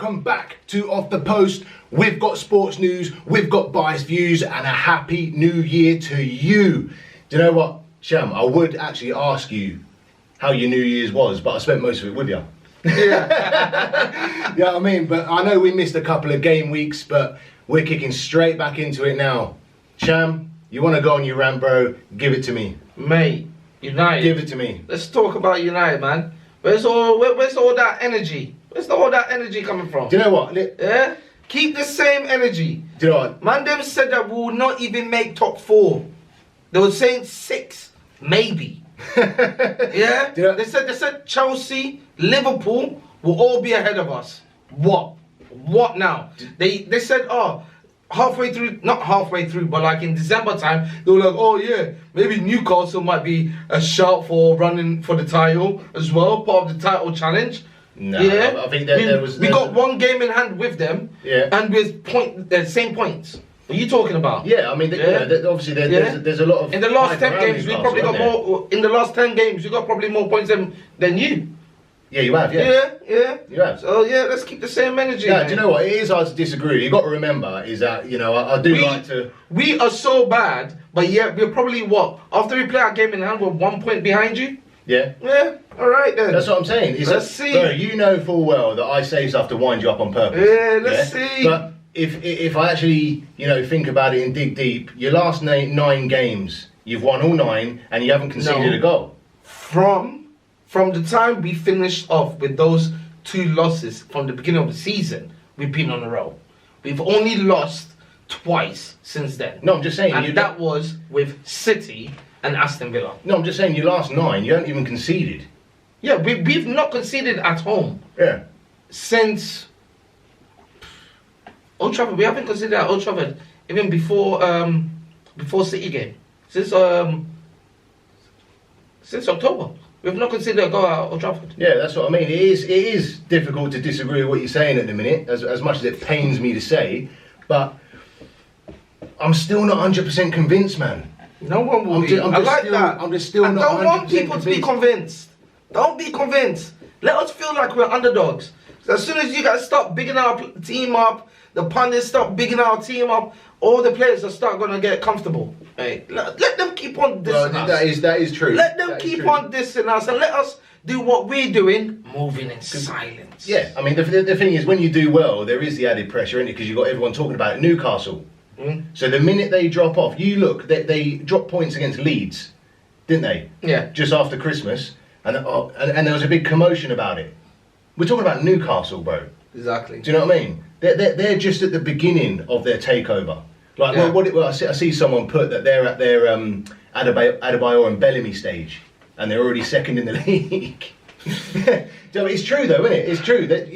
welcome back to Off the Post. We've got sports news, we've got biased views, and a happy new year to you. Do you know what, Sham? I would actually ask you how your New Year's was, but I spent most of it with you. Yeah. You know what I mean? But I know we missed a couple of game weeks, but we're kicking straight back into it now. Sham, you want to go on your rant, bro? Give it to me. Mate, United. Give it to me. Let's talk about United, man. Where's all that energy? Where's all that energy coming from? Do you know what? Yeah? Keep the same energy. Do you know what? Man, them said that we will not even make top 4. They were saying 6, maybe. Yeah? Do you know? They said Chelsea, Liverpool will all be ahead of us. What? What now? They said, halfway through, not halfway through, but like in December time, they were like, oh yeah, maybe Newcastle might be a shout for running for the title as well, part of the title challenge. No, yeah, I think that we got one game in hand with them, yeah, and with the same points. What are you talking about? Yeah, I mean, obviously there's a lot of. In the last 10 games, we probably got more. In the last 10 games, we got probably more points than you. Yeah, you have. Yeah, you have. So yeah, let's keep the same energy. Yeah, do you know what? It is hard to disagree. You got to remember is that I do like to. We are so bad, but yeah, we're probably what after we play our game in hand, we're 1 point behind you. Yeah. Yeah. All right then. That's what I'm saying. Let's see. Bro, you know full well that I say stuff to wind you up on purpose. Yeah. Let's see. But if I actually think about it and dig deep, your last 9 games, you've won all 9 and you haven't conceded a goal. From the time we finished off with those 2 losses from the beginning of the season, we've been on a roll. We've only lost twice since then. No, I'm just saying. And that was with City and Aston Villa. No, I'm just saying your last 9, you haven't even conceded. Yeah, we've not conceded at home. Yeah. Since Old Trafford, we haven't conceded at Old Trafford even before City game. Since October. We've not considered a goal at Old Trafford. Yeah, that's what I mean. It is difficult to disagree with what you're saying at the minute, as much as it pains me to say, but I'm still not 100% convinced, man. No one will be. I like that. I'm just still not 100% convinced. I don't want people to be convinced. Don't be convinced. Let us feel like we're underdogs. So as soon as you guys stop bigging our team up, the pundits stop bigging our team up, all the players will start going to get comfortable. Hey, let them keep on dissing us. That is true. Let them keep on dissing us and let us do what we're doing, moving in silence. Yeah, I mean, the thing is, when you do well, there is the added pressure, isn't it? Because you've got everyone talking about it. Newcastle. So the minute they drop off, you look, they dropped points against Leeds, didn't they? Yeah. Just after Christmas, and there was a big commotion about it. We're talking about Newcastle, bro. Exactly. Do you know what I mean? They're just at the beginning of their takeover. Like, I see someone put that they're at their Adebayor and Bellamy stage, and they're already second in the league. So it's true though, isn't it? It's true that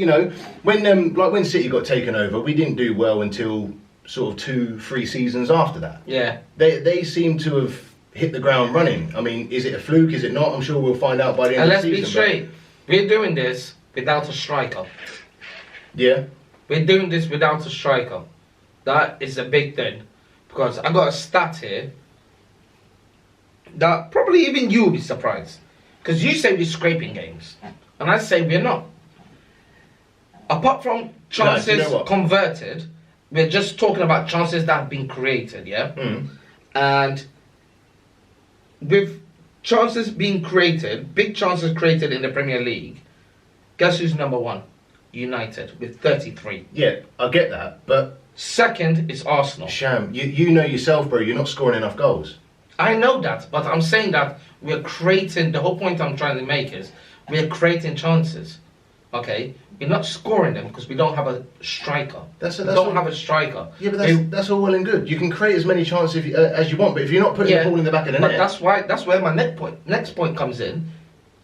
when City got taken over, we didn't do well until sort of 2-3 seasons after that. Yeah. They seem to have hit the ground running. I mean, is it a fluke? Is it not? I'm sure we'll find out by the end of the season. And let's be straight, we're doing this without a striker. Yeah. We're doing this without a striker. That is a big thing. Because I got a stat here that probably even you will be surprised. Because you say we're scraping games. And I say we're not. Apart from chances converted, we're just talking about chances that have been created, yeah? And with chances being created, big chances created in the Premier League, guess who's number 1? United, with 33. Yeah, I get that, but... Second is Arsenal. Sham, you know yourself, bro, you're not scoring enough goals. I know that, but I'm saying that we're creating, the whole point I'm trying to make is, we're creating chances, okay? We're not scoring them because we don't have a striker. We don't have a striker. Yeah, but that's all well and good. You can create as many chances as you want, but if you're not putting the ball in the back of the net... But that's where my next point comes in.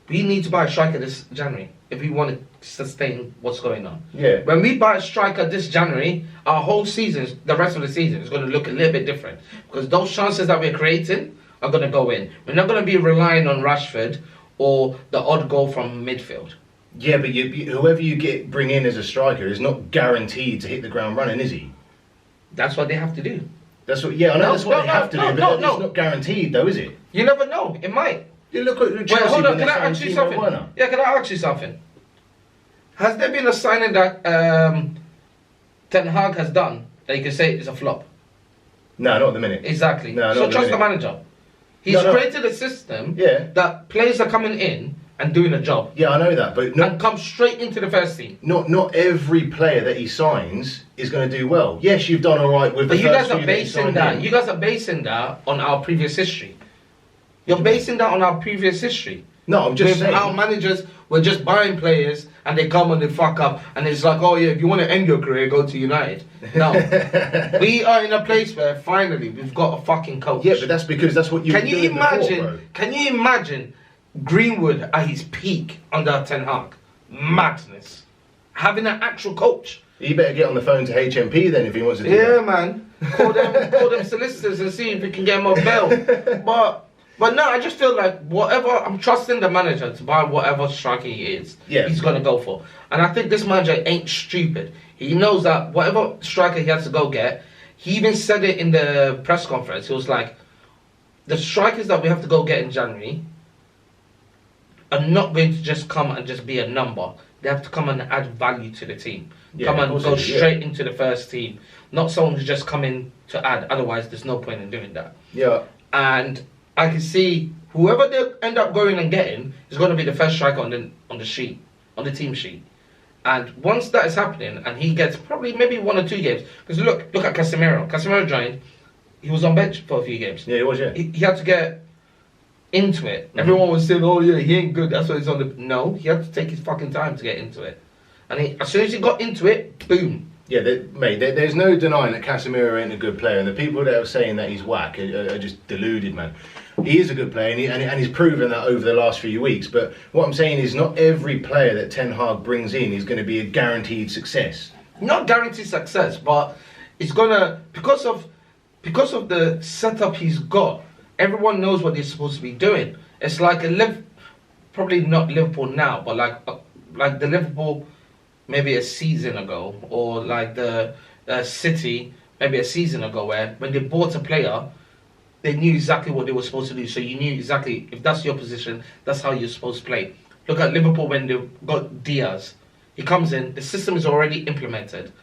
We need to buy a striker this January if we want to sustain what's going on. Yeah. When we buy a striker this January, our whole season, the rest of the season, is going to look a little bit different. Because those chances that we're creating are going to go in. We're not going to be relying on Rashford or the odd goal from midfield. Yeah, but whoever you bring in as a striker is not guaranteed to hit the ground running, is he? That's what they have to do. That's what. Yeah, I know that's what they have to do, but it's not guaranteed, though, is it? You never know. It might. You look at Chelsea. Wait, hold on. Can I ask you something? Yeah, can I ask you something? Has there been a signing that Ten Hag has done that you can say is a flop? No, not at the minute. Exactly. No, so trust the manager. He's created a system that players are coming in and doing a job. Yeah, I know that, but and come straight into the first team. Not every player that he signs is going to do well. Yes, you've done all right with the first. But you guys are basing that. You guys are basing that on our previous history. You're basing that on our previous history. No, I'm just saying. Our managers were just buying players and they come and they fuck up and it's like, oh yeah, if you want to end your career, go to United. No. We are in a place where finally we've got a fucking coach. Yeah, but that's because that's what you Can you imagine Greenwood at his peak under Ten Hag? Madness. Having an actual coach. He better get on the phone to HMP then if he wants to do that. Yeah, man. Call them solicitors and see if we can get him on bail. But no, I just feel like whatever, I'm trusting the manager to buy whatever striker he is, he's going to go for. And I think this manager ain't stupid. He knows that whatever striker he has to go get, he even said it in the press conference. He was like, the strikers that we have to go get in January are not going to just come and just be a number. They have to come and add value to the team. Come and go straight into the first team. Not someone who's just coming to add. Otherwise, there's no point in doing that. Yeah. And I can see whoever they end up going and getting is going to be the first striker on the sheet, on the team sheet. And once that is happening, and he gets probably maybe 1 or 2 games, because look at Casemiro. Casemiro joined, he was on bench for a few games. Yeah, he was. Yeah, he had to get into it. Mm-hmm. Everyone was saying, "Oh yeah, he ain't good. That's why he's on the." No, he had to take his fucking time to get into it. And as soon as he got into it, boom. Yeah, there's no denying that Casemiro ain't a good player, and the people that are saying that he's whack are just deluded, man. He is a good player, and he's proven that over the last few weeks. But what I'm saying is, not every player that Ten Hag brings in is going to be a guaranteed success. Not guaranteed success, but it's gonna because of the setup he's got. Everyone knows what they're supposed to be doing. It's like probably not Liverpool now, but like the Liverpool maybe a season ago, or like the City maybe a season ago, where when they bought a player, they knew exactly what they were supposed to do. So you knew exactly, if that's your position, that's how you're supposed to play. Look at Liverpool when they got Diaz. He comes in, the system is already implemented.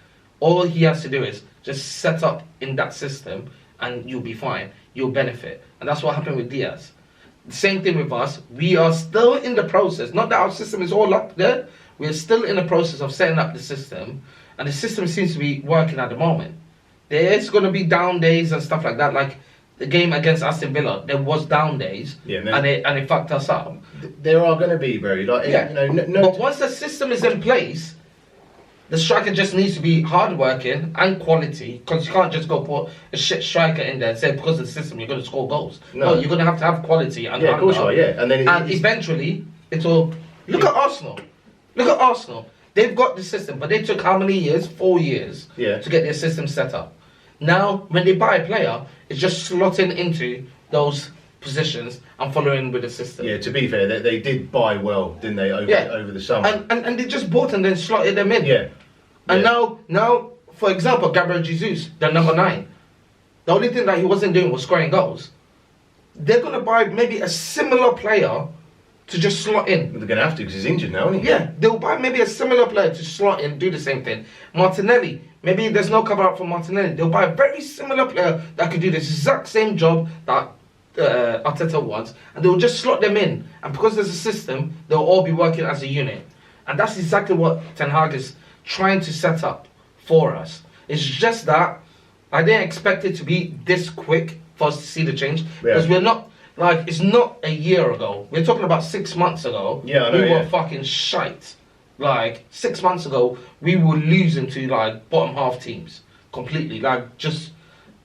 All he has to do is just set up in that system and you'll be fine. You'll benefit. And that's what happened with Diaz. The same thing with us. We are still in the process. Not that our system is all up there. We're still in the process of setting up the system. And the system seems to be working at the moment. There's going to be down days and stuff like that. Like the game against Aston Villa, there was down days, and it fucked us up. There are going to be, bro. Like, yeah. But once the system is in place, the striker just needs to be hard-working and quality, because you can't just go put a shit striker in there and say because of the system you're going to score goals. No, you're going to have quality. And of course you are, yeah. And eventually, it'll... Look at Arsenal. Look at Arsenal. They've got the system, but they took how many years? 4 years to get their system set up. Now, when they buy a player, it's just slotting into those positions and following with the system. Yeah, to be fair, they did buy well, didn't they, over the summer? And they just bought and then slotted them in. Yeah. And now, for example, Gabriel Jesus, the number 9. The only thing that he wasn't doing was scoring goals. They're going to buy maybe a similar player to just slot in. They're going to have to because he's injured now, isn't he? Yeah, they'll buy maybe a similar player to slot in, do the same thing. Martinelli, maybe there's no cover up for Martinelli. They'll buy a very similar player that could do the exact same job that Arteta wants, and they'll just slot them in. And because there's a system, they'll all be working as a unit. And that's exactly what Ten Hag is trying to set up for us. It's just that I didn't expect it to be this quick for us to see the change. Because we're not... Like, it's not a year ago. We're talking about 6 months ago. Yeah, I know, we were fucking shite. Like, 6 months ago, we were losing to, like, bottom half teams. Completely. Like, just...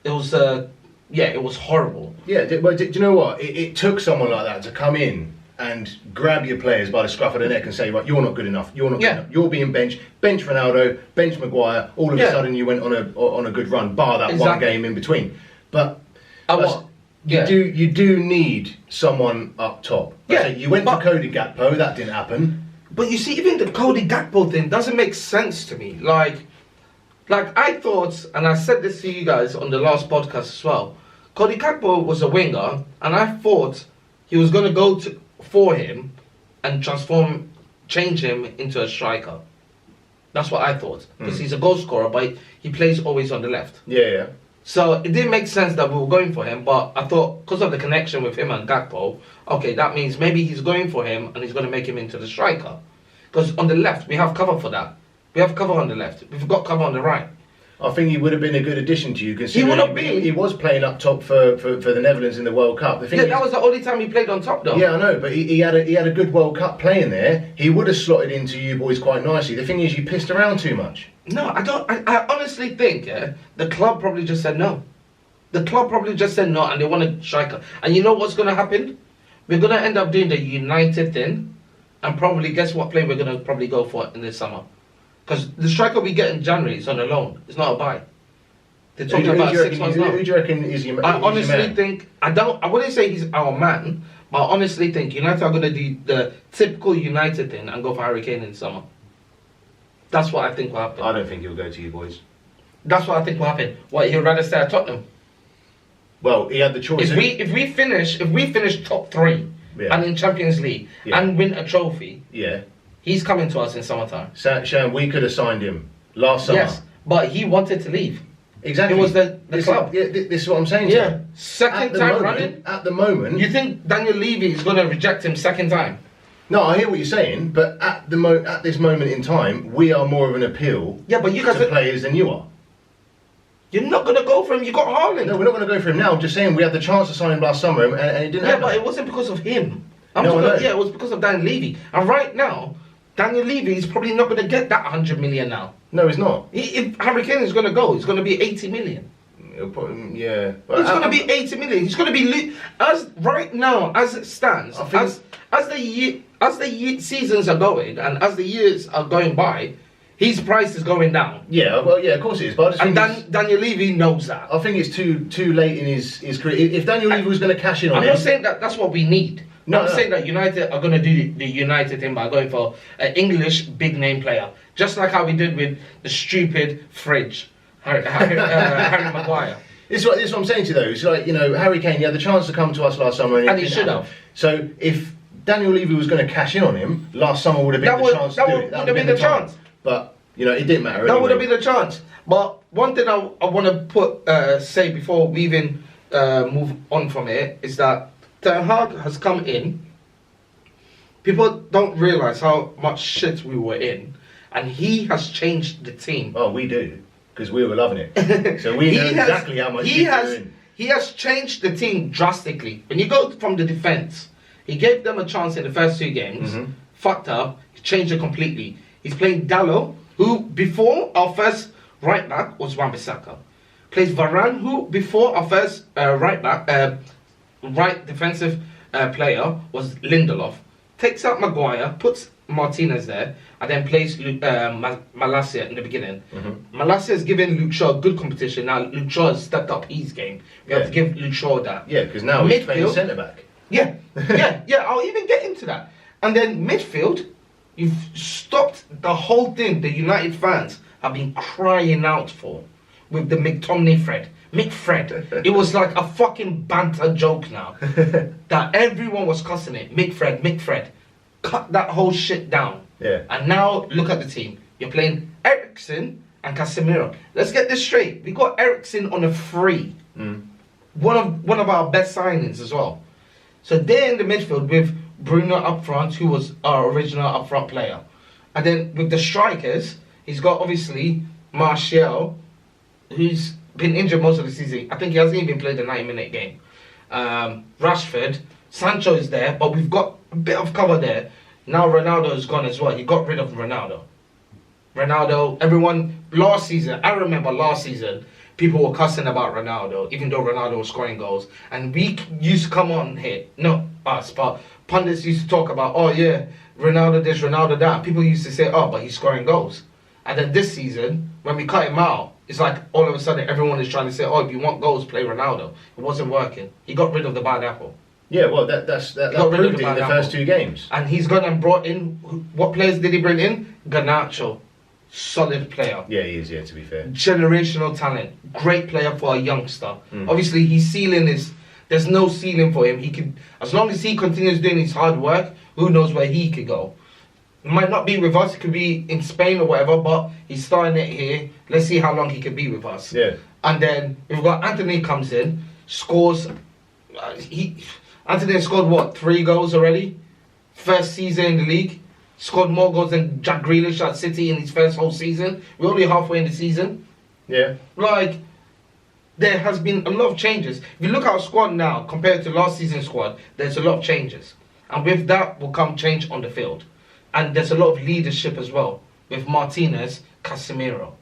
It was, it was horrible. Yeah, but do you know what? It took someone like that to come in and grab your players by the scruff of the neck and say, right, you're not good enough. You're not good enough. You're being benched. Bench Ronaldo, bench Maguire. All of a sudden, you went on a good run, bar that one game in between. But... You do need someone up top. Yeah, so you went for Cody Gakpo, that didn't happen. But you see, even the Cody Gakpo thing doesn't make sense to me. Like I thought, and I said this to you guys on the last podcast as well, Cody Gakpo was a winger, and I thought he was going to go for him and change him into a striker. That's what I thought. Because he's a goal scorer, but he plays always on the left. Yeah. So it didn't make sense that we were going for him, but I thought because of the connection with him and Gakpo, okay, that means maybe he's going for him and he's going to make him into the striker. Because on the left, we have cover for that. We have cover on the left. We've got cover on the right. I think he would have been a good addition to you, considering he would have been. He was playing up top for the Netherlands in the World Cup. The thing that was the only time he played on top, though. Yeah, I know, but he had a good World Cup playing there. He would have slotted into you boys quite nicely. The thing is, you pissed around too much. No, I don't. I honestly think the club probably just said no. The club probably just said no, and they want a striker. And you know what's going to happen? We're going to end up doing the United thing, and probably guess what player we're going to probably go for in this summer. Because the striker we get in January is on a loan. It's not a buy. They're talking about 6 months now. Who do you reckon is your I honestly think I wouldn't say he's our man, but I honestly think United are going to do the typical United thing and go for Harry Kane in summer. That's what I think will happen. I don't think he'll go to you boys. That's what I think will happen. What, he'd rather stay at Tottenham? Well, he had the choice. If we finish top 3 and in Champions League and win a trophy, he's coming to us in summertime. Sham, we could have signed him last summer. Yes, but he wanted to leave. Exactly. It was the club. This is what I'm saying to you. Second time running. At the moment. You think Daniel Levy is going to reject him second time? No, I hear what you're saying, but at this moment in time, we are more of an appeal but you guys to players than you are. You're not going to go for him. You got Haaland. No, we're not going to go for him now. I'm just saying we had the chance to sign him last summer and it didn't happen. Yeah, but it wasn't because of him. It was because of Daniel Levy. And right now, Daniel Levy is probably not going to get that 100 million now. No, he's not. If Harry Kane is going to go, it's going to be 80 million. Probably, yeah. But it's going to be 80 million. He's going to be as right now as it stands. As the seasons are going and as the years are going by, his price is going down. Yeah, well, yeah, of course it is. But Daniel Levy knows that. I think it's too late in his career. If Daniel Levy was going to cash in on I'm not saying that that's what we need. I'm saying that United are going to do the United thing by going for an English big name player, just like how we did with the stupid fridge, Harry Maguire. This is what I'm saying to you though. It's like, Harry Kane, he had the chance to come to us last summer, and he should have. So if Daniel Levy was going to cash in on him, last summer would have been the chance to do it. That would have been the chance. But it didn't matter. That would have been the chance. But one thing I want to say before we even move on from it is that Ten Hag has come in. People don't realise how much shit we were in, and he has changed the team. Oh, we do, because we were loving it. So we know exactly how much he's doing. He has changed the team drastically. When you go from the defence, he gave them a chance in the first 2 games, fucked up, he changed it completely. He's playing Dallo, who before our first right back was Wan-Bissaka. Plays Varane, who before our first right back, right defensive player was Lindelof. Takes out Maguire, puts Martinez there, and then plays Malacia in the beginning. Malacia has given Luke Shaw good competition. Now Luke Shaw has stepped up his game. We have to give Luke Shaw that. Yeah, because now he's playing centre back. Yeah, I'll even get into that. And then midfield, you've stopped the whole thing the United fans have been crying out for with the McTominay Fred. McFred. It was like a fucking banter joke now. That everyone was cussing it. McFred. Cut that whole shit down. Yeah. And now look at the team. You're playing Eriksen and Casemiro. Let's get this straight. We got Eriksen on a free. One of our best signings as well. So they're in the midfield with Bruno up front, who was our original up front player. And then with the strikers, he's got obviously Martial, who's been injured most of the season. I think he hasn't even played a 90-minute game. Rashford, Sancho is there, but we've got a bit of cover there. Now Ronaldo is gone as well. He got rid of Ronaldo. Everyone, I remember last season, people were cussing about Ronaldo, even though Ronaldo was scoring goals. And we used to come on here, not us, but pundits used to talk about, oh yeah, Ronaldo this, Ronaldo that. People used to say, oh, but he's scoring goals. And then this season, when we cut him out, it's like all of a sudden everyone is trying to say, oh, if you want goals, play Ronaldo. It wasn't working. He got rid of the bad apple. Yeah, well, that proved it in the first 2 games. And he's gone and brought in, what players did he bring in? Garnacho. Solid player. Yeah, he is, to be fair. Generational talent. Great player for a youngster. Obviously, his ceiling is, there's no ceiling for him. He could, as long as he continues doing his hard work, who knows where he could go. Might not be with us. He could be in Spain or whatever, but he's starting it here. Let's see how long he can be with us. Yeah. And then we've got Anthony comes in, scores. Anthony has scored what, 3 goals already? First season in the league. Scored more goals than Jack Grealish at City in his first whole season. We're only halfway in the season. Yeah. Like, there has been a lot of changes. If you look at our squad now compared to last season's squad, there's a lot of changes. And with that will come change on the field. And there's a lot of leadership as well with Martinez, Casemiro.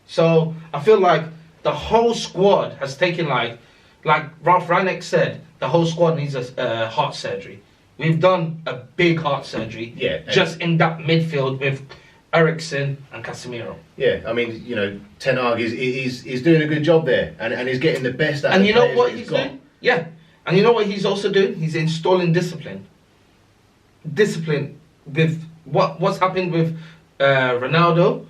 So I feel like the whole squad has taken like Ralph Rangnick said, the whole squad needs a heart surgery. We've done a big heart surgery just in that midfield with Eriksen and Casemiro. Yeah, I mean, you know, Ten Hag is doing a good job there and he's getting the best out of the players. And you know what he's doing? Yeah. And you know what he's also doing? He's installing discipline. Discipline with what's happened with Ronaldo.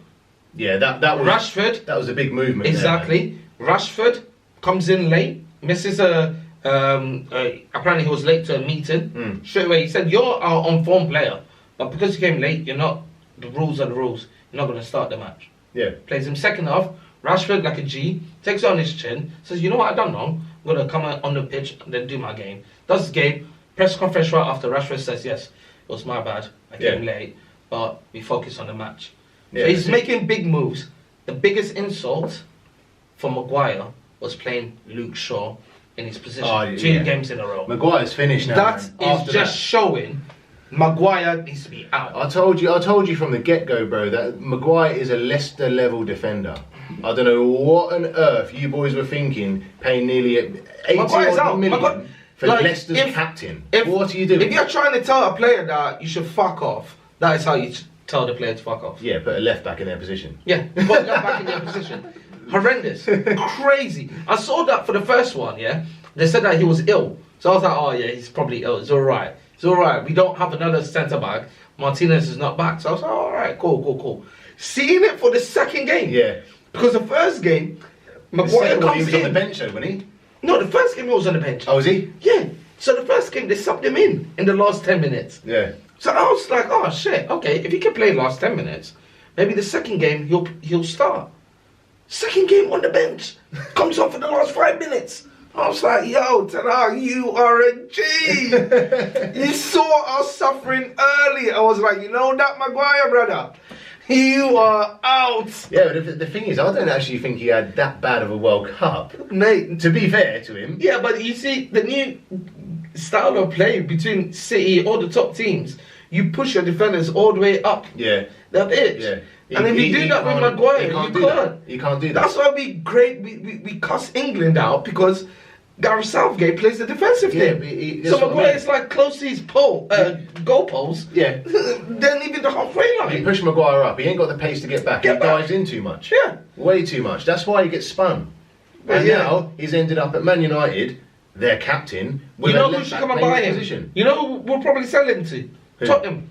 Yeah, that was Rashford. That was a big movement. Exactly. There, Rashford comes in late, misses apparently he was late to a meeting. Straight away he said, "You're our on-form player, but because you came late, you're not. The rules are the rules. You're not going to start the match." Yeah. Plays him second half. Rashford, like a G, takes it on his chin, says, "You know what, I've done wrong. I'm going to come on the pitch and then do my game." Does his game. Press conference right after. Rashford says, "Yes, it was my bad. I came late, but we focus on the match." Yeah, so he's making big moves. The biggest insult for Maguire was playing Luke Shaw in his position 2 games in a row. Maguire's finished now. That is just showing Maguire needs to be out. I told you from the get-go, bro, that Maguire is a Leicester level defender. I don't know what on earth you boys were thinking, paying nearly 80 million for Leicester's captain. What are you doing? If you're trying to tell a player that you should fuck off, that is how you tell the player to fuck off. Yeah, put a left back in their position. Yeah, put a left back in their position. Horrendous. Crazy. I saw that for the first one, yeah? They said that he was ill. So I was like, oh yeah, he's probably ill. It's alright. It's alright. We don't have another centre back. Martinez is not back. So I was like, alright, cool. Seeing it for the second game. Yeah. Because the first game, Maguire comes in. He was on the bench though, wasn't he? No, the first game he was on the bench. Oh, was he? Yeah. So the first game, they subbed him in the last 10 minutes. Yeah. So I was like, oh shit, okay, if he can play last 10 minutes, maybe the second game he'll start. Second game on the bench, comes on for the last 5 minutes. I was like, yo, Ten Hag, you are a G. You saw us suffering early. I was like, you know that, Maguire, brother? You are out. Yeah, but the thing is, I don't actually think he had that bad of a World Cup. Mate, to be fair to him. Yeah, but you see, the new style of play between City, all the top teams, you push your defenders all the way up. Yeah. The pitch. Yeah. And if you do that with Maguire, you can't. You can't do that. That's why we cuss England out, because Gareth Southgate plays the defensive team. So Maguire is like close to his goal post. Yeah. Then even the halfway line. You push Maguire up, he ain't got the pace to get back. He dives in too much. Yeah. Way too much. That's why he gets spun. And now he's ended up at Man United, their captain, with you know who should come and buy him? Position. You know who we'll probably sell him to? Who? Tottenham.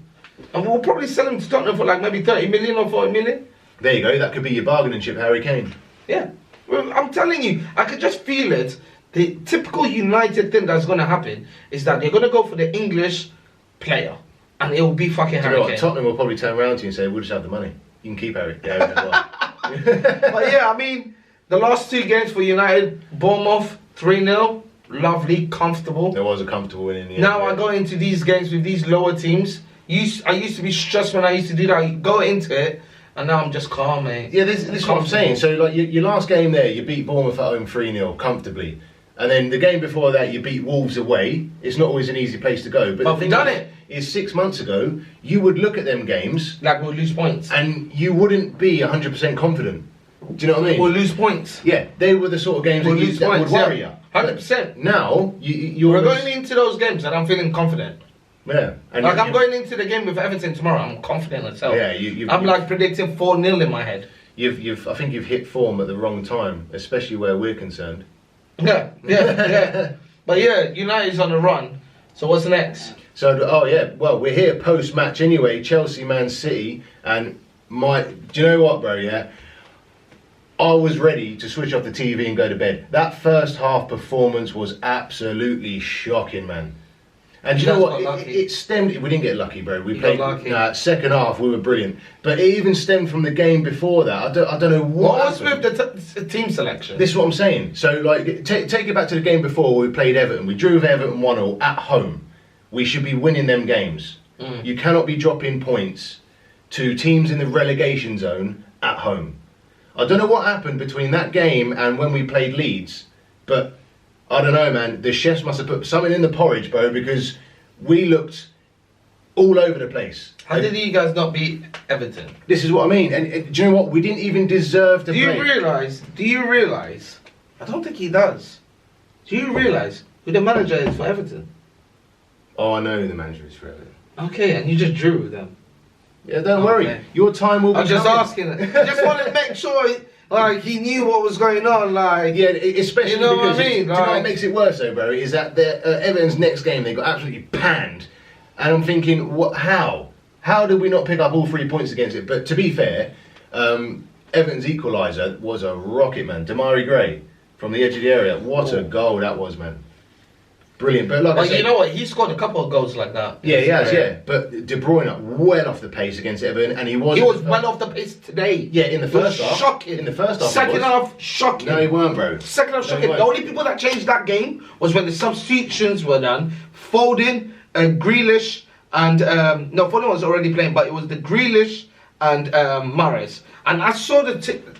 And we'll probably sell him to Tottenham for like maybe 30 million or 40 million. There you go, that could be your bargaining chip, Harry Kane. Yeah. Well, I'm telling you, I could just feel it. The typical United thing that's going to happen is that they're going to go for the English player, and it will be fucking Harry Kane. Tottenham will probably turn around to you and say, we'll just have the money. You can keep Harry Kane as well. But yeah, I mean, the last 2 games for United, Bournemouth, 3-0, lovely, comfortable. There was a comfortable win in the end. Now I go into these games with these lower teams. I used to be stressed when I used to do that. I go into it, and now I'm just calm, mate. Yeah, this is what I'm saying. So, like, your last game there, you beat Bournemouth at home 3-0 comfortably. And then the game before that, you beat Wolves away. It's not always an easy place to go. But we've done it. Is 6 months ago, you would look at them games. Like we'll lose points. And you wouldn't be 100% confident. Do you know what I mean? We'll lose points. Yeah, they were the sort of games that would worry you. 100%. Now, you're going into those games and I'm feeling confident. Yeah. And like I'm going into the game with Everton tomorrow, I'm confident as hell. Yeah, I'm like predicting 4-0 in my head. I think you've hit form at the wrong time, especially where we're concerned. Yeah. But yeah, United's on the run. So what's next? So, well, we're here post-match anyway, Chelsea, Man City, and do you know what, bro, yeah? I was ready to switch off the TV and go to bed. That first half performance was absolutely shocking, man. And do you know what? It stemmed. We didn't get lucky, bro. We played. Second half, we were brilliant. But it even stemmed from the game before that. I don't know what was with the team selection. This is what I'm saying. So, like, take it back to the game before where we played Everton. We drew with Everton 1-0 at home. We should be winning them games. You cannot be dropping points to teams in the relegation zone at home. I don't know what happened between that game and when we played Leeds, but I don't know, man. The chefs must have put something in the porridge, bro, because we looked all over the place. How did you guys not beat Everton? This is what I mean. And do you know what? We didn't even deserve to play. Do you realise? I don't think he does. Do you realise who the manager is for Everton? Oh, I know who the manager is for Everton. Okay, and you just drew with them. Yeah, don't worry. Your time will be I'm just asking. I just wanted to make sure... Like, he knew what was going on, like... Yeah, especially you know because... What I mean? Do you know what makes it worse, though, bro? Is that Everton's next game, they got absolutely panned. And I'm thinking, how? How did we not pick up all 3 points against it? But to be fair, Everton's equaliser was a rocket, man. Damari Gray, from the edge of the area. What a goal that was, man. Brilliant. But like I said, you know what? He scored a couple of goals like that. Yeah, he has, yeah. But De Bruyne well off the pace against Everton, and he was well off the pace today. Yeah, in the first half. Shocking. In the first half. Second half, shocking. No, he weren't, bro. Second half, shocking. The only people that changed that game was when the substitutions were done. Foden, Grealish, and no, Foden was already playing, but it was the Grealish and Mahrez. And I saw the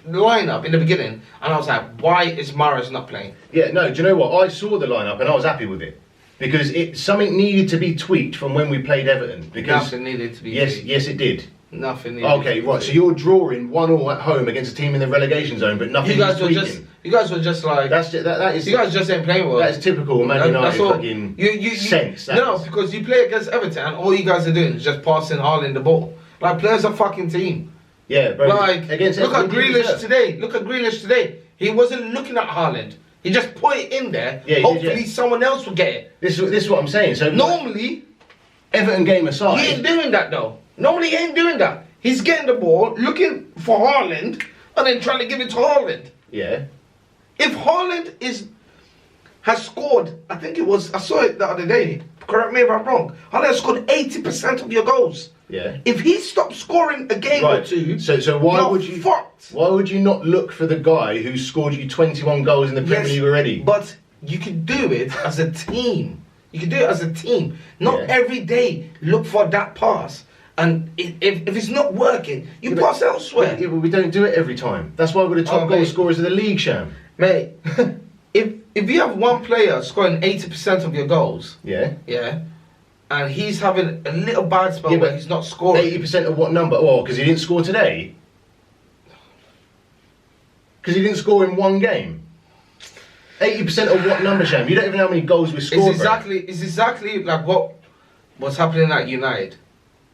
lineup in the beginning, and I was like, why is Mahrez not playing? Yeah, no, do you know what? I saw the lineup, and I was happy with it. Because something needed to be tweaked from when we played Everton. Because nothing needed to be tweaked. Yes, it did. Nothing needed Okay, right, so you're drawing 1-1 at home against a team in the relegation zone, but nothing is tweaking. You guys were just like... That is... You guys just ain't playing well. That is typical Man United fucking sense. No, because you play against Everton, and all you guys are doing is just passing Haaland the ball. Like, players a fucking team. Yeah, bro. Like, against look at Grealish today. He wasn't looking at Haaland. He just put it in there. Yeah, hopefully someone else will get it. This is what I'm saying. So normally, Everton game aside, he ain't doing that though. Normally he ain't doing that. He's getting the ball, looking for Haaland, and then trying to give it to Haaland. Yeah. If Haaland has scored, I think it was, I saw it the other day. Correct me if I'm wrong. Haaland has scored 80% of your goals. Yeah. If he stopped scoring a game or two, so why would you? Fucked. Why would you not look for the guy who scored you 21 goals in the Premier League already? But you can do it as a team. You can do it as a team. Not every day look for that pass. And if it's not working, you pass elsewhere. Yeah, but we don't do it every time. That's why we're the top goal scorers of the league, Sham. Mate, if you have one player scoring 80% of your goals, and he's having a little bad spell where he's not scoring. 80% of what number? Oh, because he didn't score today? Because he didn't score in one game? 80% of what number, Sham? You don't even know how many goals we scored. It's exactly like what's happening at United.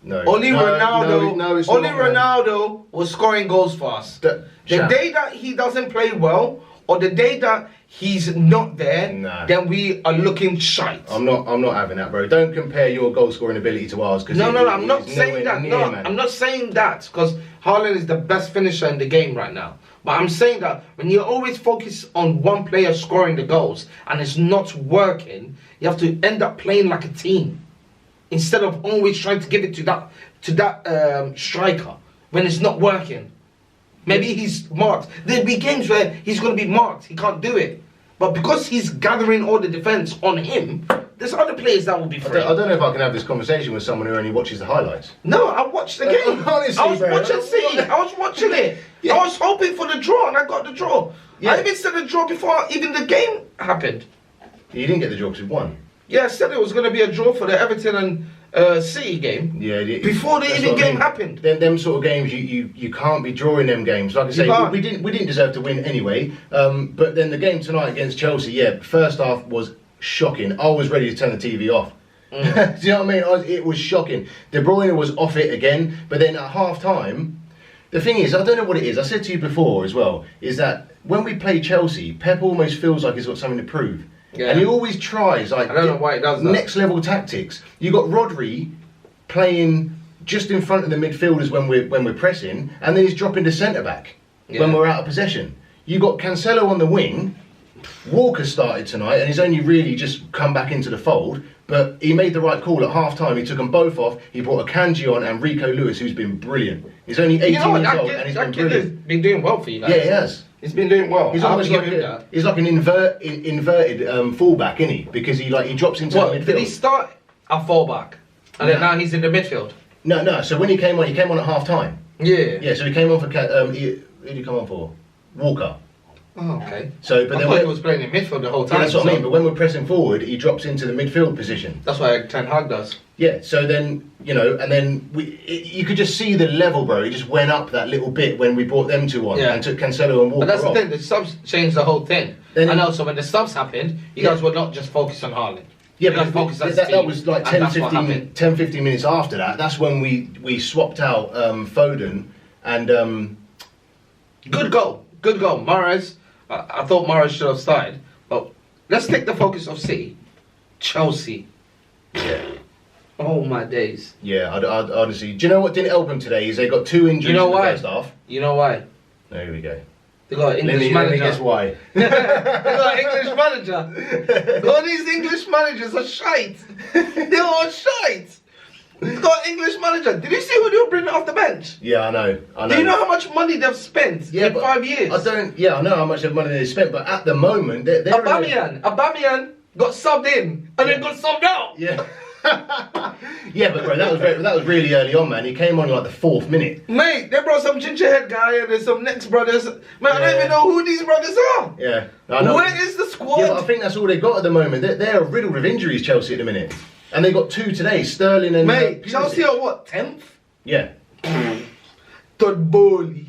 No. Only Ronaldo was scoring goals for us. The day that he doesn't play well, or the day that he's not there, then we are looking shite. I'm not having that, bro. Don't compare your goal scoring ability to ours. No, I'm not saying that. I'm not saying that because Haaland is the best finisher in the game right now. But I'm saying that when you always focus on one player scoring the goals and it's not working, you have to end up playing like a team instead of always trying to give it to that striker when it's not working. Maybe he's marked. There'll be games where he's going to be marked. He can't do it. But because he's gathering all the defence on him, there's other players that will be free. I don't know if I can have this conversation with someone who only watches the highlights. No, I watched the game. Honestly, I was watching City. I was watching it. Yeah. I was hoping for the draw, and I got the draw. Yeah. I even said the draw before even the game happened. You didn't get the draw because you won. Yeah, I said it was going to be a draw for the Everton and City game. Yeah, before the even game happened. Them sort of games, you can't be drawing them games. Like I say, we didn't deserve to win anyway. But then the game tonight against Chelsea, first half was shocking. I was ready to turn the TV off. Do you know what I mean? It was shocking. De Bruyne was off it again, but then at half time, the thing is, I don't know what it is. I said to you before as well, is that when we play Chelsea, Pep almost feels like he's got something to prove. Yeah. And he always tries, like, I don't know why he does that. Next level tactics. You got Rodri playing just in front of the midfielders when we're pressing, and then he's dropping to centre back when we're out of possession. You got Cancelo on the wing, Walker started tonight, and he's only really just come back into the fold. But he made the right call at half time. He took them both off. He brought Akanji on and Rico Lewis, who's been brilliant. He's only 18 years old, and he's been brilliant. Has been doing well for you guys. Yeah, he has. He's been doing well. He's almost like an inverted fullback, isn't he? Because he drops into the midfield. Did he start a fullback, and then now he's in the midfield? No. So when he came on at half time. Yeah. Yeah. So he came on for who did he come on for? Walker. Oh, okay. So, but I then thought he was playing in midfield the whole time. Yeah, that's what I mean. But when we're pressing forward, he drops into the midfield position. That's what Ten Hag does. Yeah. So then and then you could just see the level, bro. He just went up that little bit when we brought them two on and took Cancelo and Walker. But that's off. the thing. The subs changed the whole thing. And also when the subs happened, you guys were not just focused on Haaland. Yeah, but that was like 10, 15 minutes after that. That's when we swapped out Foden and. Good goal. Mahrez. I thought Mahrez should have started. But let's take the focus of City. Chelsea. Yeah. Oh my days. Yeah, I'd honestly. Do you know what didn't help them today? Is they got 2 injuries in the first half. You know why? There we go. They got an English manager. Let me guess why. They got an English manager. All these English managers are shite. They're all shite. They got an English manager. Did you see who they were bringing off the bench? Yeah, I know. Do you know how much money they've spent in 5 years? I know how much money they've spent, but at the moment, they're Aubameyang got subbed in and then got subbed out. Yeah. Yeah, but bro, that was really early on, man. He came on like the 4th minute. Mate, they brought some ginger head guy and there's some next brothers. Man, I don't even know who these brothers are. Yeah, I know. Where is the squad? Yeah, but I think that's all they got at the moment. They're riddled with injuries, Chelsea, at the minute. And they got 2 today, Sterling and... Mate, Chelsea are what, 10th? Yeah. Todd Bowley.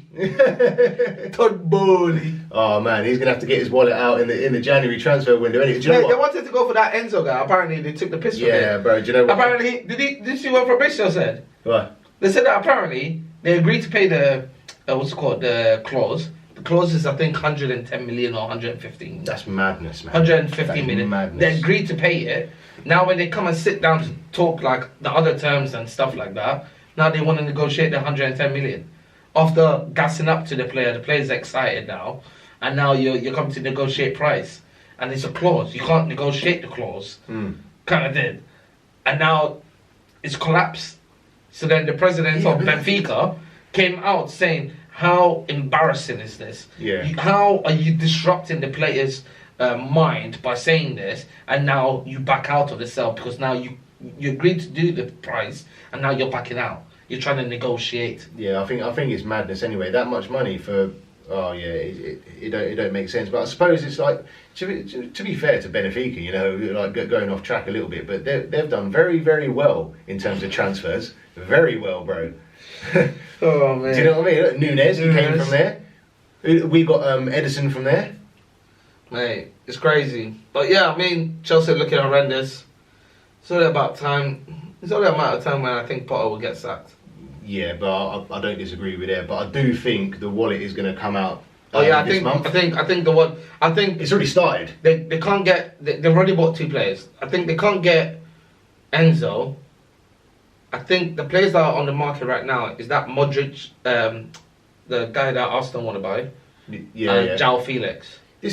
Todd Bowley. Oh man, he's gonna have to get his wallet out in the January transfer window. Anyway, do you know what? They wanted to go for that Enzo guy. Apparently, they took the piss from him. Yeah, bro. Do you know what? Apparently, did you see what Fabrizio said? What? They said that apparently they agreed to pay the what's it called, the clause. The clause is I think 110 million or 115. That's madness, man. 150 million. Madness. They agreed to pay it. Now when they come and sit down to talk like the other terms and stuff like that, now they want to negotiate the 110 million. After gassing up to the player's excited now, and now you're coming to negotiate price, and it's a clause. You can't negotiate the clause, kind of did, and now it's collapsed. So then the president of Benfica came out saying, "How embarrassing is this? Yeah. How are you disrupting the players' mind by saying this, and now you back out of the sale because now you agreed to do the price, and now you're backing out." You're trying to negotiate. Yeah, I think it's madness anyway. That much money for it don't make sense. But I suppose it's like to be fair to Benfica, you know, like going off track a little bit, but they've done very, very well in terms of transfers. Very well, bro. Oh man. Do you know what I mean? Look, Nunes, he came from there. We got Edison from there. Mate, it's crazy. But yeah, I mean, Chelsea looking horrendous. It's only about time. It's only a matter of time when I think Potter will get sacked. Yeah, but I don't disagree with that. But I do think the wallet is going to come out. I this month. think it's already started. They can't get. They've already bought 2 players. I think they can't get Enzo. I think the players that are on the market right now is that Modric, the guy that Arsenal want to buy, and João Felix. I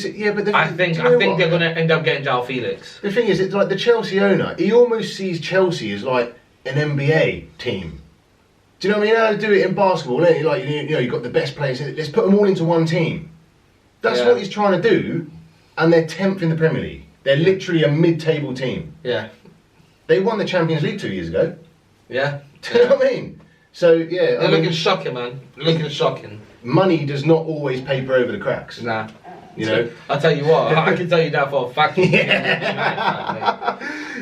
think they're going to end up getting João Felix. The thing is, it's like the Chelsea owner. He almost sees Chelsea as like an NBA team. Do you know what I mean? How to do it in basketball? Like you've got the best players. Let's put them all into one team. That's what he's trying to do, and they're 10th in the Premier League. They're literally a mid-table team. Yeah. They won the Champions League 2 years ago. Yeah. Do you know what I mean? So yeah, they're looking shocking, man. Looking shocking. Money does not always paper over the cracks. Nah. You know, I'll tell you what. I can tell you that for a fact. Yeah.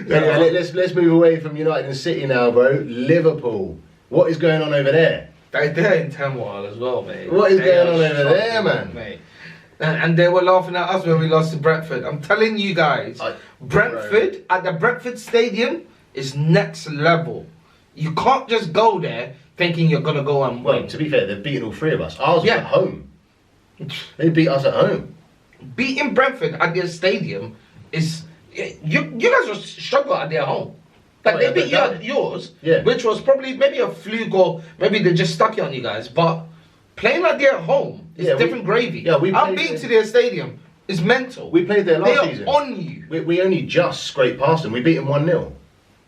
Anyway, let's move away from United and City now, bro. Liverpool. What is going on over there? They're in turmoil as well, mate. What is going on over there, man? Mate. And they were laughing at us when we lost to Brentford. I'm telling you guys, Brentford at the Brentford Stadium is next level. You can't just go there thinking you're gonna go and win. Well, to be fair, they've beaten all 3 of us. Ours was at home. They beat us at home. Beating Brentford at their stadium is you guys will struggle at their home. Like they beat you at yours, which was probably maybe a fluke or maybe they just stuck it on you guys. But playing at their home is different gravy. Yeah, I've been to their stadium. is mental. We played there last season. season. They are on you. We only just scraped past them. We beat them 1-0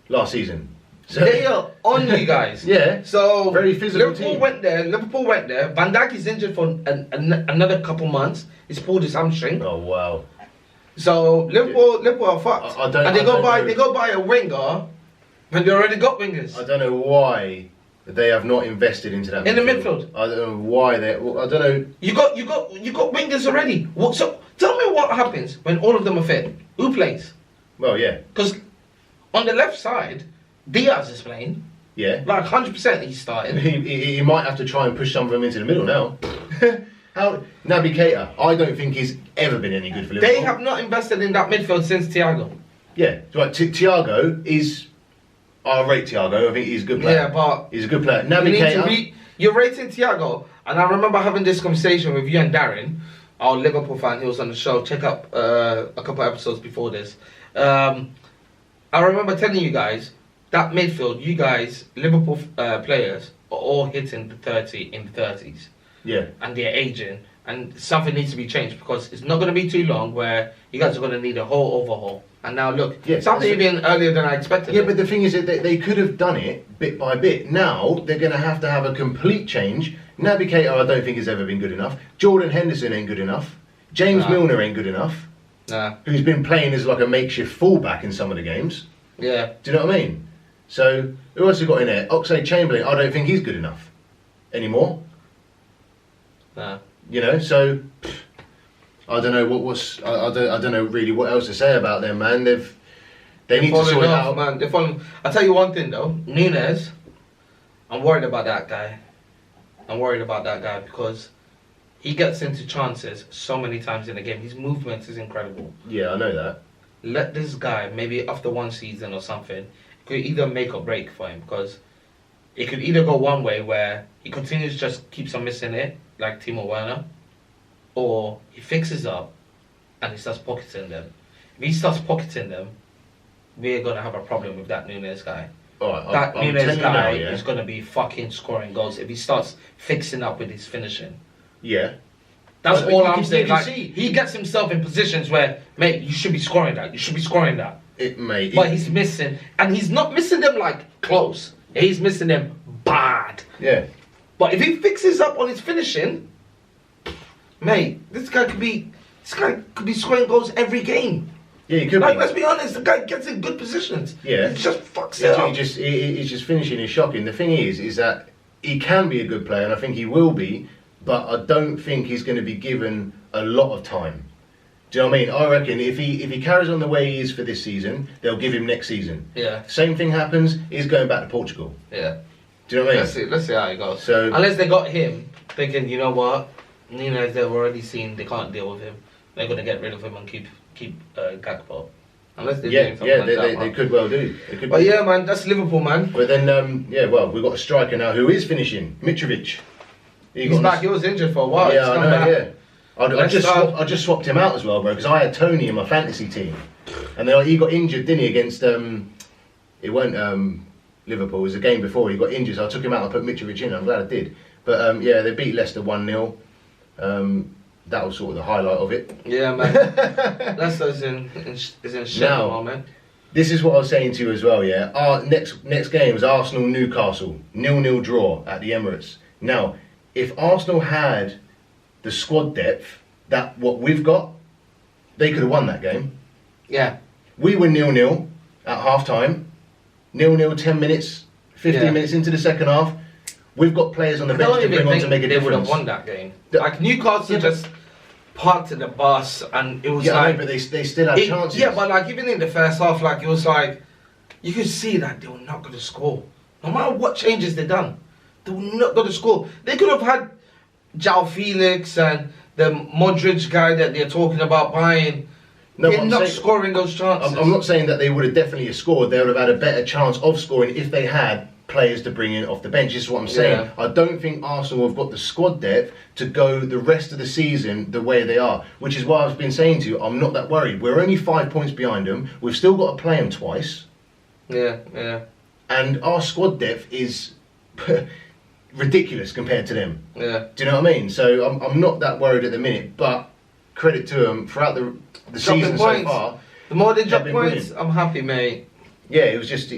last season. So, they are on you guys. Yeah. So very physical Liverpool team. went there. Van Dijk is injured for another couple months. He's pulled his hamstring. Oh wow. So Liverpool are fucked. They go buy a winger when they already got wingers. I don't know why they have not invested into that. In the midfield. I don't know why they. I don't know. You got wingers already. So tell me what happens when all of them are fit. Who plays? Well, yeah. Because on the left side, Diaz is playing. Yeah. Like 100% he's starting. He might have to try and push some of them into the middle now. How Naby Keita, I don't think he's ever been any good for Liverpool. They have not invested in that midfield since Thiago. Yeah, right. Thiago is. I rate Thiago. I think he's a good player. Yeah, but he's a good player. Naby Keita. You're rating Thiago, and I remember having this conversation with you and Darren, our Liverpool fan. He was on the show. Check up a couple episodes before this. I remember telling you guys that midfield, you guys, Liverpool players, are all hitting the 30 in the 30s. Yeah. And they're aging, and something needs to be changed because it's not going to be too long where you guys are going to need a whole overhaul. And now look, something even earlier than I expected. Yeah, but the thing is that they could have done it bit by bit. Now they're going to have a complete change. Naby Keita, I don't think has ever been good enough. Jordan Henderson ain't good enough. James Milner ain't good enough. Nah. Who's been playing as like a makeshift fullback in some of the games. Yeah. Do you know what I mean? So who else have got in there? Oxlade-Chamberlain, I don't think he's good enough anymore. Nah. You know, so I don't know I don't know really what else to say about them, man. They need to sort it out, man. They're falling. I'll tell you one thing though, Nunes. I'm worried about that guy. Because he gets into chances so many times in the game. His movement is incredible. Yeah, I know that. Let this guy, maybe after one season or something, could either make or break for him, because it could either go one way where he continues just keeps on missing it, like Timo Werner, or he fixes up and he starts pocketing them. If he starts pocketing them, we're going to have a problem with that Nunes guy. Right, that Nunes guy is going to be fucking scoring goals if he starts fixing up with his finishing. Yeah. That's all I'm saying. Like, he gets himself in positions where, mate, you should be scoring that. But he's missing. And he's not missing them like close. He's missing them bad. Yeah. But if he fixes up on his finishing, mate, this guy could be scoring goals every game. Yeah, he could be. Let's be honest, the guy gets in good positions. Yeah. He just fucks it up. He's just finishing is shocking. The thing is that he can be a good player, and I think he will be, but I don't think he's going to be given a lot of time. Do you know what I mean? I reckon if he carries on the way he is for this season, they'll give him next season. Yeah. Same thing happens, he's going back to Portugal. Yeah. Do you know what I mean? Let's see how it goes. So, unless they got him thinking, you know what, Nunes, they've already seen they can't deal with him. They're going to get rid of him and keep Gakpo. Unless they're doing something they could well do. But yeah, man, that's Liverpool, man. But then, we've got a striker now who is finishing, Mitrovic. He's back. He was injured for a while. Yeah, I know. Yeah. I just swapped him out as well, bro, because I had Tony in my fantasy team, and then he got injured, didn't he, against it weren't Liverpool. It was a game before he got injured, so I took him out and put Mitrovic in. I'm glad I did. But they beat Leicester 1-0. That was sort of the highlight of it. Yeah, man. Leicester is in shit now, man. This is what I was saying to you as well. Yeah, our next game is Arsenal Newcastle 0-0 draw at the Emirates. Now, if Arsenal had the squad depth that what we've got, they could have won that game. Yeah. We were 0-0 at half time. 0-0, 10 minutes, 15 minutes into the second half. We've got players on the bench to bring on to make a difference. They would have won that game. Like Newcastle just parked in the bus, and it was like, but they still had chances. Yeah, but like even in the first half, like it was like you could see that they were not going to score. No matter what changes they done, they were not going to score. They could have had João Felix and the Modric guy that they're talking about buying. No, they're not scoring those chances. I'm not saying that they would have definitely scored. They would have had a better chance of scoring if they had players to bring in off the bench. This is what I'm saying. Yeah. I don't think Arsenal have got the squad depth to go the rest of the season the way they are, which is why I've been saying to you, I'm not that worried. We're only 5 points behind them. We've still got to play them twice. Yeah. And our squad depth is ridiculous compared to them. Yeah. Do you know what I mean? So I'm not that worried at the minute, but credit to them throughout the Dropping season points. so far. The more they drop been points, brilliant. I'm happy, mate. Yeah, it was just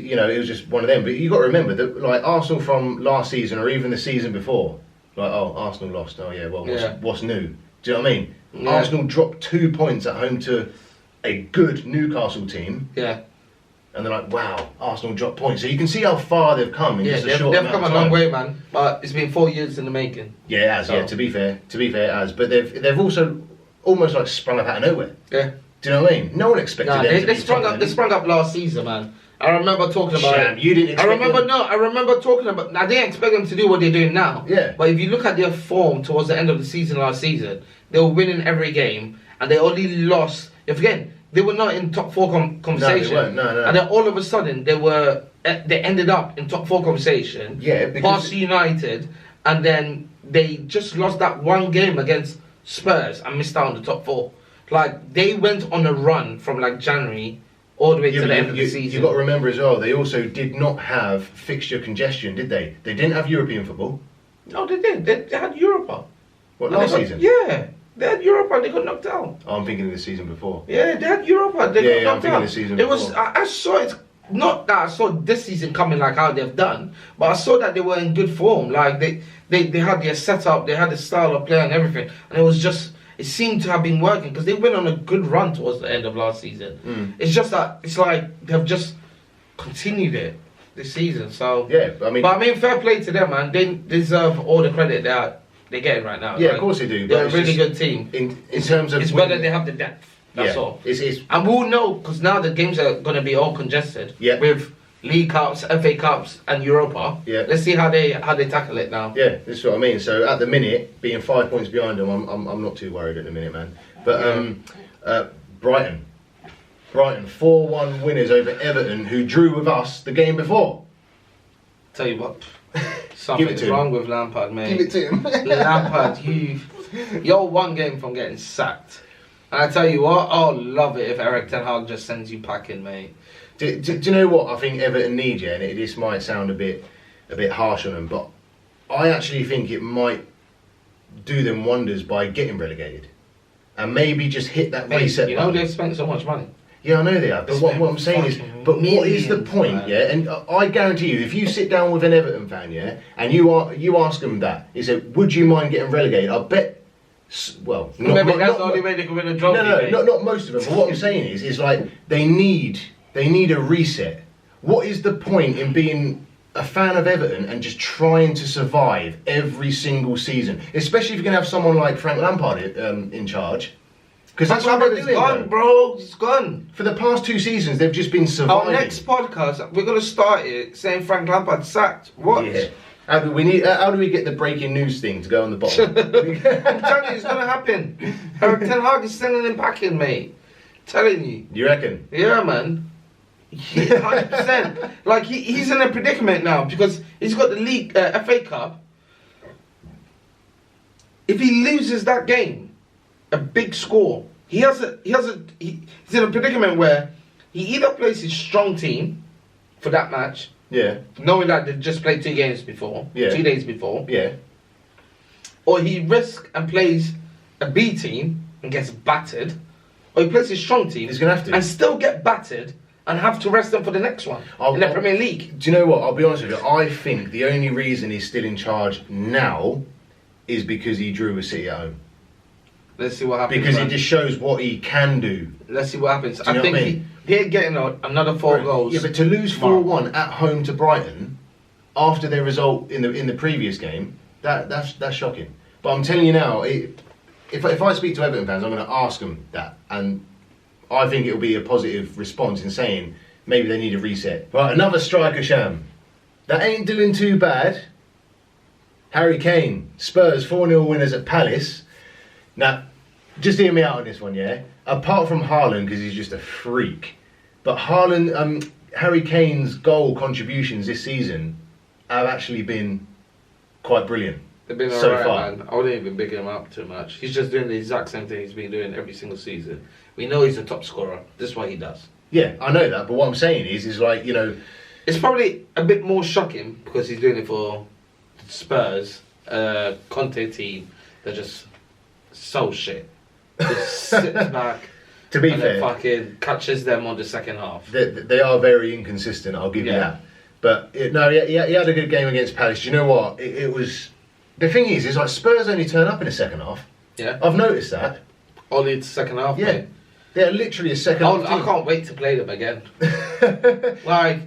one of them. But you got to remember that like Arsenal from last season or even the season before, like Arsenal lost. Oh yeah, well what's new? Do you know what I mean? Yeah. Arsenal dropped 2 points at home to a good Newcastle team. Yeah. And they're like, wow, Arsenal dropped points. So you can see how far they've come in just a they've short amount come of a time. long way, man. But it's been 4 years in the making. Yeah, it has. So. Yeah, to be fair, it has. But they've also almost like sprung up out of nowhere. Yeah. Do you know what I mean? No one expected them to they be sprung top up. They sprung up last season, man. I remember talking about Sham, it. you didn't expect I remember talking about. I didn't expect them to do what they're doing now. Yeah. But if you look at their form towards the end of the season last season, they were winning every game, and they only lost. If again, they were not in top 4 conversation. No, they weren't. No. And then all of a sudden, they ended up in top 4 conversation. Yeah, because past United, and then they just lost that one game against Spurs and missed out on the top 4. Like they went on a run from like January all the way to the end of the season. You've got to remember as well, they also did not have fixture congestion, did they? They didn't have European football. No, they did. They had Europa. What, last season? Yeah. They had Europa, they got knocked out. Oh, I'm thinking of the season before. Yeah, they had Europa, they got knocked I'm thinking out. the season It was, before. I saw it, not that I saw this season coming like how they've done, but I saw that they were in good form. Like they had their setup, they had the style of play and everything. And it was just, it seemed to have been working because they went on a good run towards the end of last season. It's just that, it's like they've just continued it this season. So Yeah, I mean, fair play to them, man. They deserve all the credit they're getting right now. yeah, Like, of course they do. they're But a it's really just- good team. In terms of It's winning- better they have the depth. That's yeah, all. It's And we'll know because now the games are going to be all congested. Yeah. With League Cups, FA Cups, and Europa. Yeah. Let's see how they tackle it now. Yeah, this is what I mean. So at the minute, being 5 points behind them, I'm not too worried at the minute, man. But Brighton, 4-1 winners over Everton, who drew with us the game before. Tell you what, Give something's it to him. wrong with Lampard, mate. Give it to him. Lampard, you're one game from getting sacked. And I tell you what, I'll love it if Eric Ten Hag just sends you packing, mate. Do you know what I think Everton need? Yeah, and this might sound a bit harsh on them, but I actually think it might do them wonders by getting relegated, and maybe just hit that Mate, reset you know button. they've spent so much money. Yeah, I know they have. But what I'm saying is, but what is the millions, point? man. Yeah, and I guarantee you, if you sit down with an Everton fan, yeah, and you ask them that, you say, would you mind getting relegated? I bet. Well, Maybe that's the only way they can win a trophy. mate. not most of them. But what I'm saying is like they need a reset. What is the point in being a fan of Everton and just trying to survive every single season, especially if you're gonna have someone like Frank Lampard in charge? Because that's what they're Lampard is doing. gone, though. bro. He's gone. For the past 2 seasons, they've just been Our surviving. next podcast, we're gonna start it saying Frank Lampard sacked. What? Yeah. How do we get the breaking news thing to go on the bottom? I'm telling you, it's gonna happen. Eric Ten Hag is sending him packing, mate. Telling you. You reckon? Yeah, man. 100%. Like he's in a predicament now because he's got the league FA Cup. If he loses that game, a big score, he's in a predicament where he either plays his strong team for that match, Yeah. knowing that they just played 2 games before, Yeah. 2 days before, Yeah. or he risks and plays a B team and gets battered, or he plays his strong team He's gonna have to. and still get battered and have to rest them for the next one in the Premier League. Do you know what? I'll be honest with you. I think the only reason he's still in charge now is because he drew with City at home. Let's see what happens. Because man. it just shows what he can do. Let's see what happens. Do you I know think what I mean? they're getting another 4 goals. Yeah, but to lose tomorrow. 4-1 at home to Brighton after their result in the previous game, that's shocking. But I'm telling you now, if I speak to Everton fans, I'm going to ask them that, and I think it'll be a positive response in saying maybe they need a reset. Right, another striker, Sham. That ain't doing too bad. Harry Kane, Spurs 4-0 winners at Palace. Now, just hear me out on this one, yeah? Apart from Haaland, because he's just a freak, but Harry Kane's goal contributions this season have actually been quite brilliant. They've been so alright, far. man. I wouldn't even big him up too much. He's just doing the exact same thing he's been doing every single season. We know he's a top scorer. This is what he does. Yeah, I know that, but what I'm saying is like, you know... It's probably a bit more shocking because he's doing it for Spurs, Conte team. They're just so shit. just sits back. To be and fair, then fucking catches them on the second half. they are very inconsistent. I'll give you that. But no, he had a good game against Palace. Do you know what? It was. The thing is like Spurs only turn up in the second half. Yeah, I've noticed that. Only the second half. Yeah, mate. they're literally a second half. I can't wait to play them again. I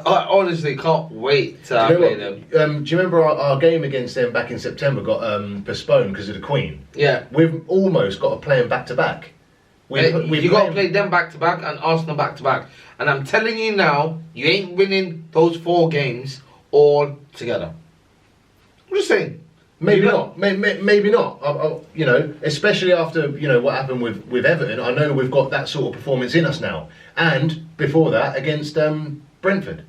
honestly can't wait to play them. Do you remember our game against them back in September got postponed because of the Queen? Yeah. We've almost got to play them back to back. You got to play them back to back and Arsenal back to back. And I'm telling you now, you ain't winning those 4 games all together. I'm just saying. Maybe not. Maybe not. You know, especially after what happened with Everton. I know we've got that sort of performance in us now, and before that against Brentford.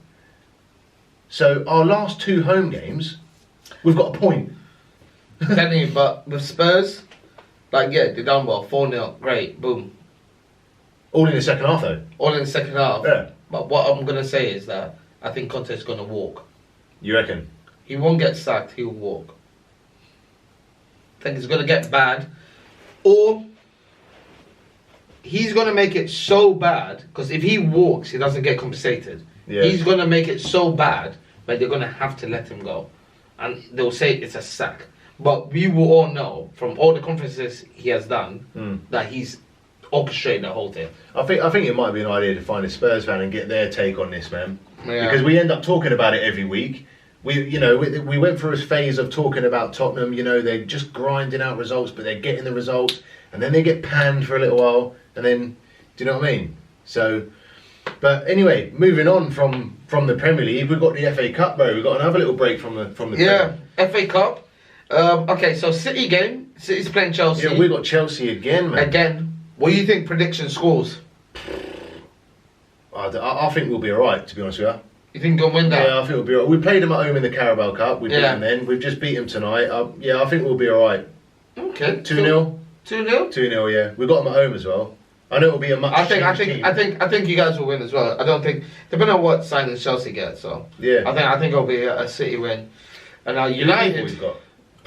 So our last 2 home games, we've got a point. I'm telling you, but with Spurs, they done well, 4-0, great, boom. All in the second half, though. All in the second half. Yeah. But what I'm gonna say is that I think Conte's gonna walk. You reckon? He won't get sacked. He'll walk. I think it's going to get bad, or he's going to make it so bad, because if he walks, he doesn't get compensated. Yeah. He's going to make it so bad that they're going to have to let him go, and they'll say it's a sack. But we will all know from all the conferences he has done that he's orchestrated the whole thing. I think it might be an idea to find a Spurs fan and get their take on this, man. Yeah. Because we end up talking about it every week. We went through a phase of talking about Tottenham. They're just grinding out results, but they're getting the results, and then they get panned for a little while, and then, do you know what I mean? So, but anyway, moving on from the Premier League, we've got the FA Cup, bro. We've got another little break from the Yeah, FA Cup. Okay, so City game. City's playing Chelsea. Yeah, we got Chelsea again, man. Again. What do you think prediction scores? I think we'll be alright, to be honest with you. You think they'll win that? Yeah, I think we'll be alright. We played them at home in the Carabao Cup. We beat them then. We've just beat them tonight. I think we'll be alright. Okay. 2-0. 2-0? 2-0, yeah. We got them at home as well. I know it'll be a much. I think you guys will win as well. I don't think, depending on what signings Chelsea get. So yeah. I think it'll be a City win. And United. We've got.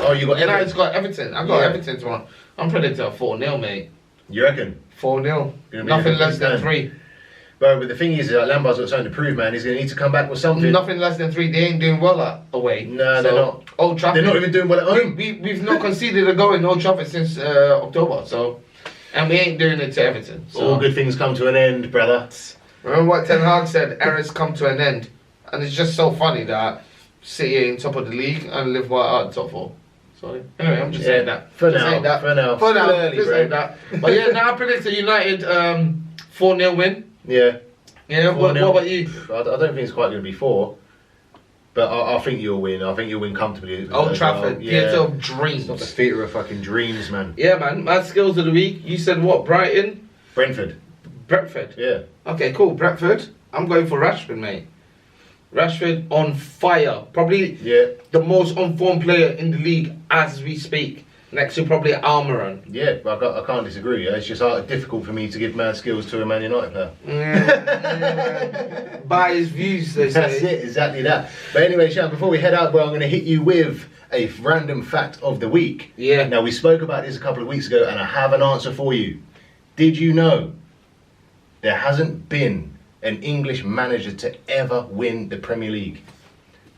Oh, you got United's got Everton. I've got Everton tomorrow. I'm predicting a 4-0, mate. You reckon? 4-0. Nothing less than 3. But the thing is, Lampard's got something to prove, man. He's going to need to come back with something. Nothing less than 3. They ain't doing well away. No, they're not. Old Trafford. They're not even doing well at home. We've not conceded a goal in Old Trafford since October. So, and we ain't doing it to Everton. So. All good things come to an end, brother. Remember what Ten Hag said? Eras come to an end. And it's just so funny that City in top of the league and Liverpool out top 4. Sorry. Anyway, I'm just saying that. For now. Early, just saying that. But yeah, now I predict a United 4-0 win. Yeah. Yeah, what about you? I don't think it's quite going to be 4. But I think you'll win. I think you'll win comfortably. Old Trafford, theatre of dreams. It's not the theatre of fucking dreams, man. Yeah, man. Mad skills of the week. You said what? Brighton? Brentford. Yeah. Okay, cool. Brentford. I'm going for Rashford, mate. Rashford on fire. Probably the most on-form player in the league as we speak. Next to probably Almiron. Yeah, I can't disagree. Yeah? It's just difficult for me to give mad skills to a Man United player. By his views, they say. That's it, exactly that. But anyway, Sean, before we head out, bro, I'm going to hit you with a random fact of the week. Yeah. Now, we spoke about this a couple of weeks ago, and I have an answer for you. Did you know there hasn't been an English manager to ever win the Premier League?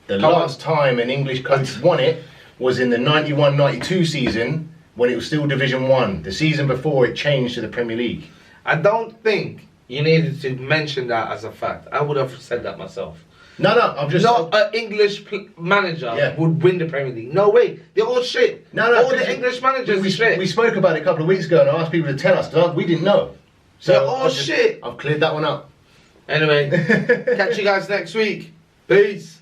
The last time an English coach won it was in the 91-92 season when it was still Division 1. The season before it changed to the Premier League. I don't think you needed to mention that as a fact. I would have said that myself. No, I'm just... Not an English manager would win the Premier League. No way. They're all shit. No, all the English managers are shit. We spoke about it a couple of weeks ago and I asked people to tell us because we didn't know. So they're all shit. I've cleared that one up. Anyway, catch you guys next week. Peace.